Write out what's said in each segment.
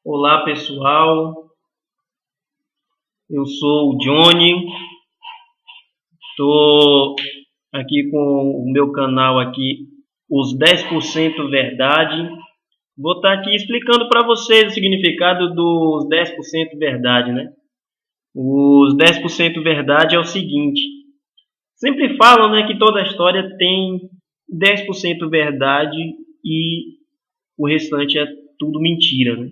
Olá pessoal, eu sou o Johnny, estou aqui com o meu canal aqui, os 10% Verdade. Vou estar aqui explicando para vocês o significado dos 10% Verdade, né? Os 10% Verdade é o seguinte, sempre falam, né, que toda a história tem 10% verdade e o restante é tudo mentira, né?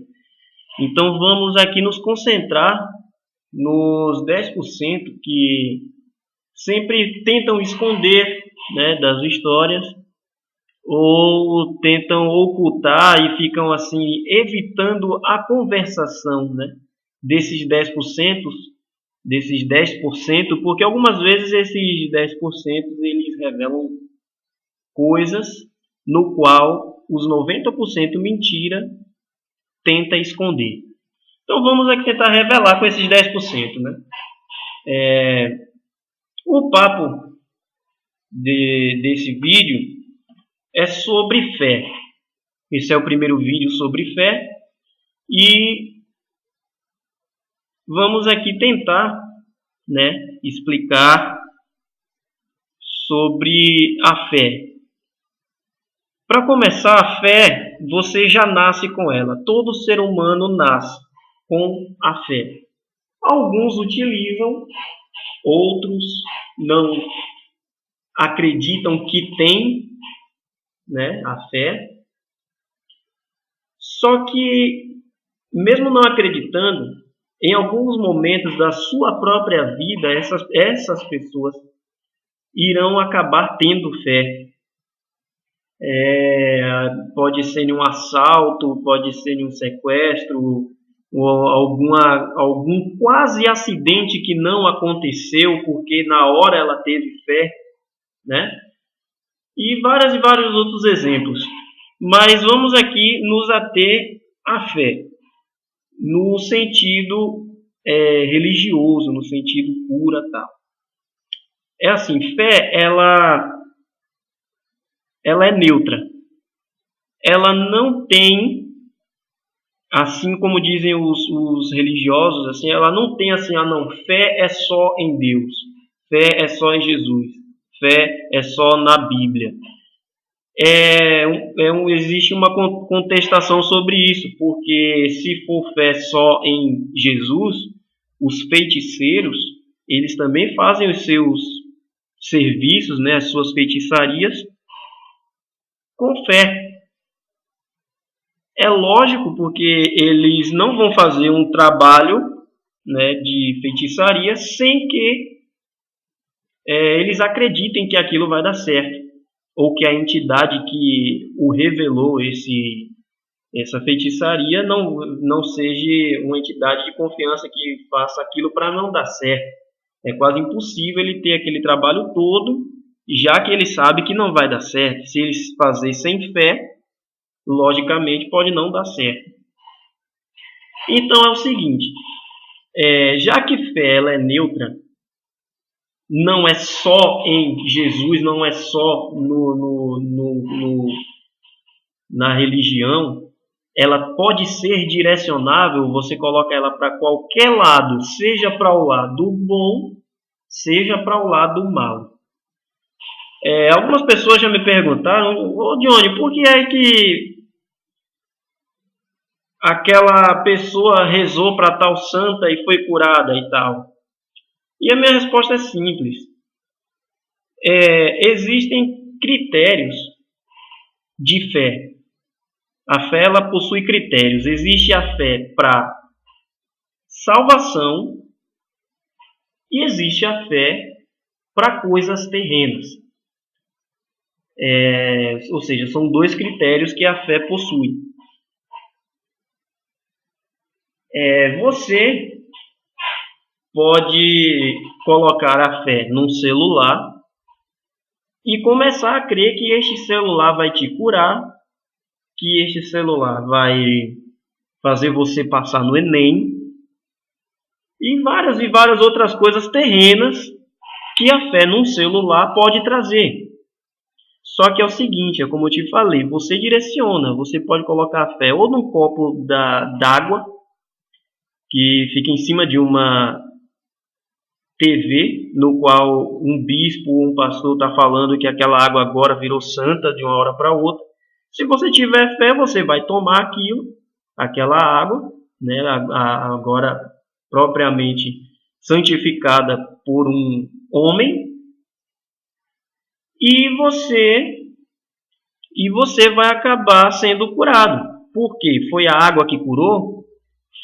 Então vamos aqui nos concentrar nos 10% que sempre tentam esconder, né, das histórias ou tentam ocultar e ficam assim evitando a conversação, né, desses 10%, porque algumas vezes esses 10% eles revelam coisas no qual os 90% mentira tenta esconder. Então vamos aqui tentar revelar com esses 10%, né? O papo desse vídeo é sobre fé. Esse é o primeiro vídeo sobre fé e vamos aqui tentar, né, explicar sobre a fé. Para começar, a fé, você já nasce com ela. Todo ser humano nasce com a fé. Alguns utilizam, outros não acreditam que tem, né, a fé. Só que, mesmo não acreditando, em alguns momentos da sua própria vida, essas pessoas irão acabar tendo fé. Pode ser em um assalto, pode ser em um sequestro, ou algum quase acidente que não aconteceu porque na hora ela teve fé, né? E vários outros exemplos. Mas vamos aqui nos ater à fé, no sentido religioso, no sentido pura, tal. É assim, fé, ela é neutra. Ela não tem, assim como dizem os religiosos, assim, ela não tem assim, não, fé é só em Deus, fé é só em Jesus, fé é só na Bíblia. Existe uma contestação sobre isso, porque se for fé só em Jesus, os feiticeiros, eles também fazem os seus serviços, né, as suas feitiçarias, com fé. É lógico, porque eles não vão fazer um trabalho, né, de feitiçaria sem que eles acreditem que aquilo vai dar certo, ou que a entidade que o revelou essa feitiçaria não seja uma entidade de confiança que faça aquilo para não dar certo. É quase impossível ele ter aquele trabalho todo, já que ele sabe que não vai dar certo. Se ele fazer sem fé, logicamente pode não dar certo. Então é o seguinte, já que fé ela é neutra, não é só em Jesus, não é só na religião, ela pode ser direcionável, você coloca ela para qualquer lado, seja para o lado bom, seja para o lado mal. Algumas pessoas já me perguntaram, ô Johnny, por que é que aquela pessoa rezou para tal santa e foi curada e tal? E a minha resposta é simples. Existem critérios de fé. A fé ela possui critérios. Existe a fé para salvação e existe a fé para coisas terrenas. Ou seja, são dois critérios que a fé possui. Você pode colocar a fé num celular e começar a crer que este celular vai te curar, que este celular vai fazer você passar no Enem e várias outras coisas terrenas que a fé num celular pode trazer. Só que é o seguinte, é como eu te falei, você direciona, você pode colocar a fé ou num copo d'água, que fica em cima de uma TV, no qual um bispo ou um pastor está falando que aquela água agora virou santa de uma hora para outra. Se você tiver fé, você vai tomar aquela água, né, agora propriamente santificada por um homem, e você vai acabar sendo curado. Por quê? Foi a água que curou?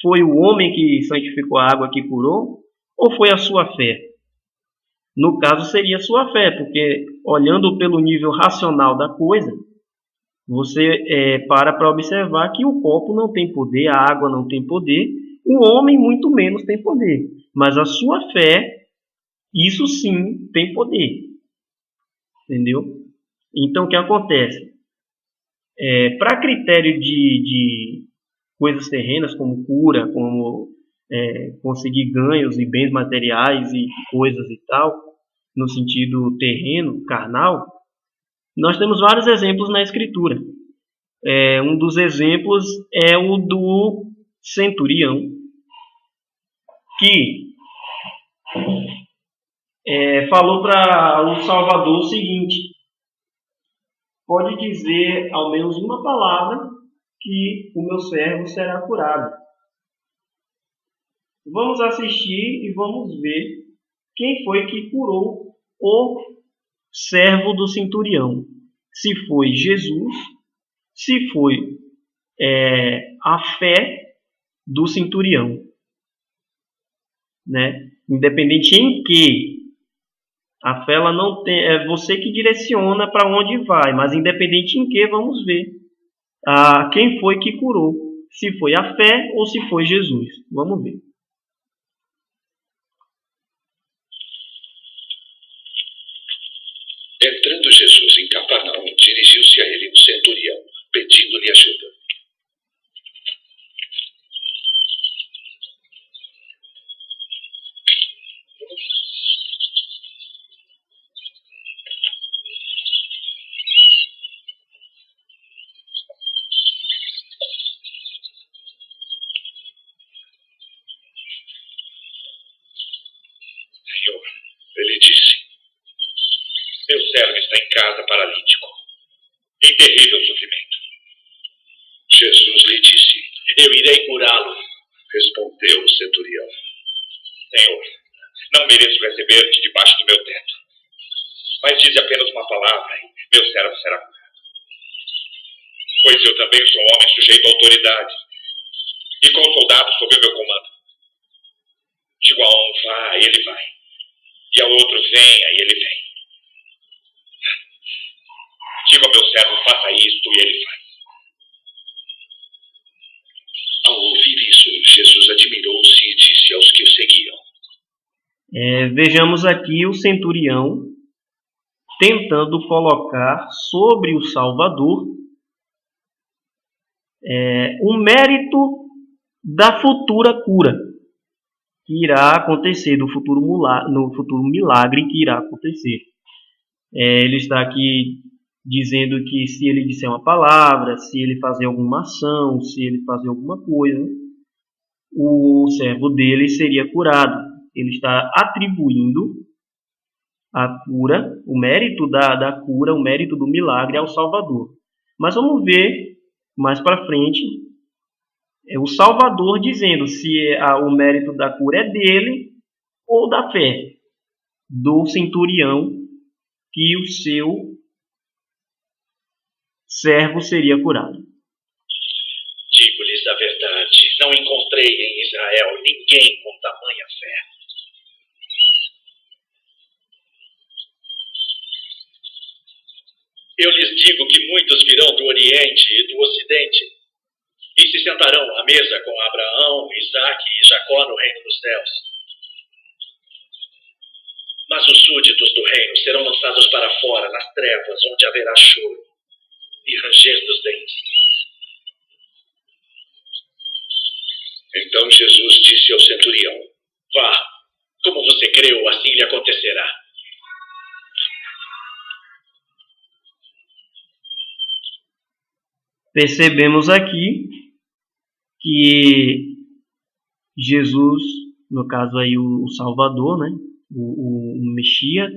Foi o homem que santificou a água que curou? Ou foi a sua fé? No caso, seria a sua fé, porque olhando pelo nível racional da coisa, você para observar que o copo não tem poder, a água não tem poder, o homem muito menos tem poder. Mas a sua fé, isso sim tem poder. Entendeu? Então, o que acontece? Para critério de coisas terrenas, como cura, como conseguir ganhos e bens materiais e coisas e tal, no sentido terreno, carnal, nós temos vários exemplos na Escritura. Um dos exemplos é o do centurião, que falou para o Salvador o seguinte: pode dizer ao menos uma palavra que o meu servo será curado. Vamos assistir e vamos ver quem foi que curou o servo do centurião. Se foi Jesus, se foi a fé do centurião, né? Independente em que a fé ela não tem, é você que direciona para onde vai, mas independente em que, vamos ver quem foi que curou, se foi a fé ou se foi Jesus. Vamos ver. Entrando Jesus em Cafarnaum, dirigiu-se a ele um centurião, pedindo-lhe ajuda. Senhor, ele disse, meu servo está em casa paralítico, em terrível sofrimento. Jesus lhe disse, eu irei curá-lo. Respondeu o centurião, Senhor, não mereço receber-te debaixo do meu teto, mas dize apenas uma palavra e meu servo será curado. Pois eu também sou homem sujeito à autoridade e com soldados sob o meu comando. Digo a um, vá, e ele vai. E ao outro, venha, e ele vem. Digo ao meu servo, faça isto, e ele faz. Ao ouvir isso, Jesus admirou-se e disse aos que o seguiam. Vejamos aqui o centurião tentando colocar sobre o Salvador o mérito da futura cura que irá acontecer, no futuro milagre que irá acontecer. Ele está aqui dizendo que se ele disser uma palavra, se ele fazer alguma ação, se ele fazer alguma coisa, o servo dele seria curado. Ele está atribuindo a cura, o mérito da cura, o mérito do milagre ao Salvador. Mas vamos ver mais para frente o Salvador dizendo se o mérito da cura é dele ou da fé do centurião que o seu servo seria curado. Digo-lhes a verdade, não encontrei em Israel ninguém com tamanha fé. Eu lhes digo que muitos virão do Oriente e do Ocidente e se sentarão à mesa com Abraão, Isaque e Jacó no reino dos céus. Mas os súditos do reino serão lançados para fora, nas trevas, onde haverá choro e ranger dos dentes. Então Jesus disse ao centurião, vá, como você creu, assim lhe acontecerá. percebemos aqui que Jesus, no caso aí o Salvador, né, o Messias,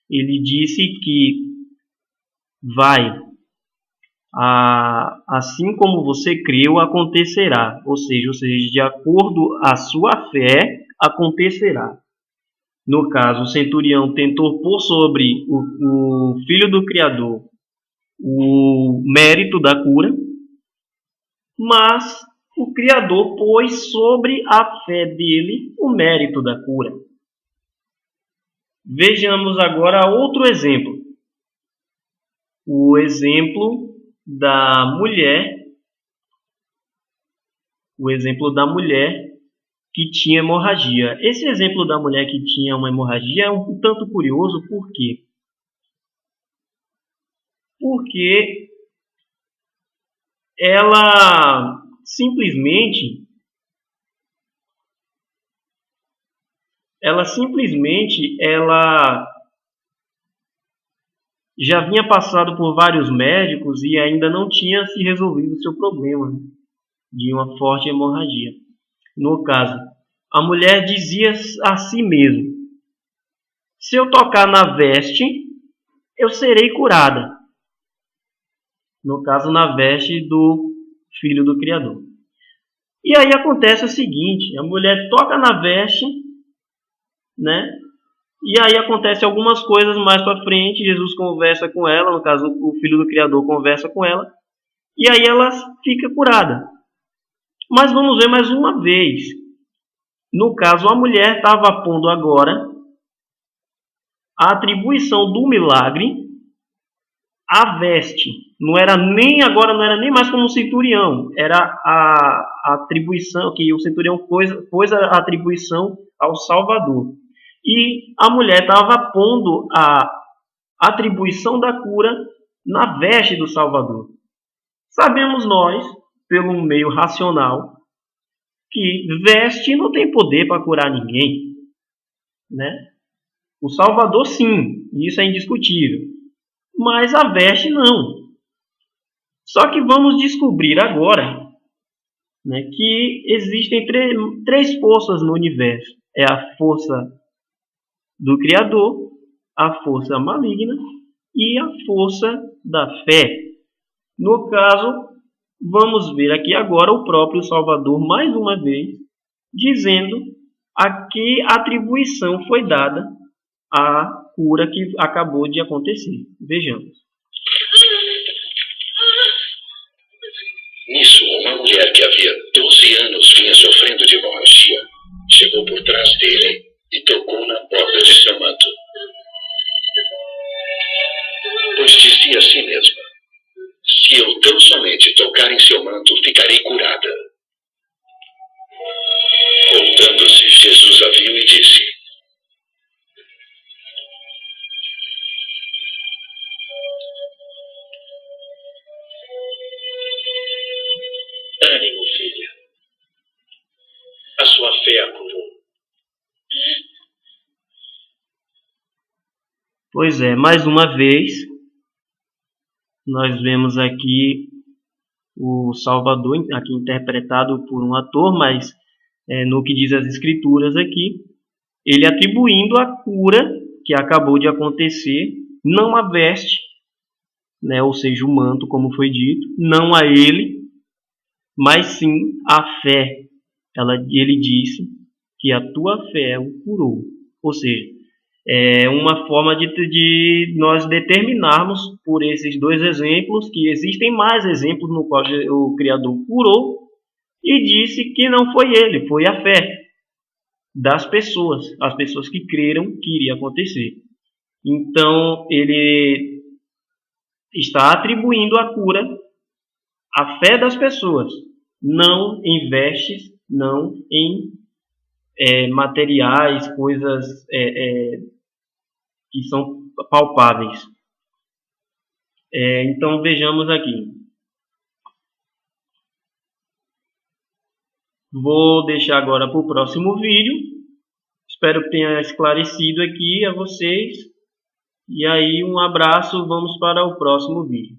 ele disse que assim como você creu, acontecerá. Ou seja, de acordo a sua fé, acontecerá. No caso, o centurião tentou pôr sobre o Filho do Criador o mérito da cura, mas o Criador pôs sobre a fé dele o mérito da cura. Vejamos agora outro exemplo. O exemplo da mulher que tinha hemorragia. Esse exemplo da mulher que tinha uma hemorragia é um tanto curioso, por quê? Porque ela simplesmente já vinha passado por vários médicos e ainda não tinha se resolvido o seu problema de uma forte hemorragia. No caso, a mulher dizia a si mesma: se eu tocar na veste, eu serei curada. No caso, na veste do Filho do Criador. E aí acontece o seguinte: a mulher toca na veste, né? E aí acontece algumas coisas mais para frente. Jesus conversa com ela, no caso o Filho do Criador conversa com ela, e aí ela fica curada. Mas vamos ver mais uma vez. No caso, a mulher estava pondo agora a atribuição do milagre à veste. Não era nem mais como um centurião. Era a atribuição que o centurião pôs a atribuição ao Salvador. E a mulher estava pondo a atribuição da cura na veste do Salvador. Sabemos nós, pelo meio racional, que veste não tem poder para curar ninguém, né? O Salvador sim, isso é indiscutível, mas a veste não. Só que vamos descobrir agora, né, que existem três forças no universo. É a força do Criador, a força maligna e a força da fé. No caso, vamos ver aqui agora o próprio Salvador, mais uma vez, dizendo a que atribuição foi dada à cura que acabou de acontecer. Vejamos. Nisso, uma mulher que havia 12 anos vinha sofrendo de hemorragia chegou por trás dele e tocou na borda de seu manto. Pois dizia a si mesma: se eu tão somente tocar em seu manto, ficarei curada. Voltando-se, Jesus a viu e disse: ânimo, filha. A sua fé a curou. Pois é, mais uma vez, nós vemos aqui o Salvador, aqui interpretado por um ator, mas no que diz as Escrituras aqui, ele atribuindo a cura que acabou de acontecer, não à veste, né, ou seja, o manto, como foi dito, não a ele, mas sim à fé. Ele disse que a tua fé o curou. Ou seja, é uma forma de nós determinarmos por esses dois exemplos que existem mais exemplos no qual o Criador curou e disse que não foi ele, foi a fé das pessoas, as pessoas que creram que iria acontecer. Então, ele está atribuindo a cura à fé das pessoas, não em vestes, não em materiais, coisas que são palpáveis. Então vejamos aqui. Vou deixar agora para o próximo vídeo. Espero que tenha esclarecido aqui a vocês. E aí um abraço, vamos para o próximo vídeo.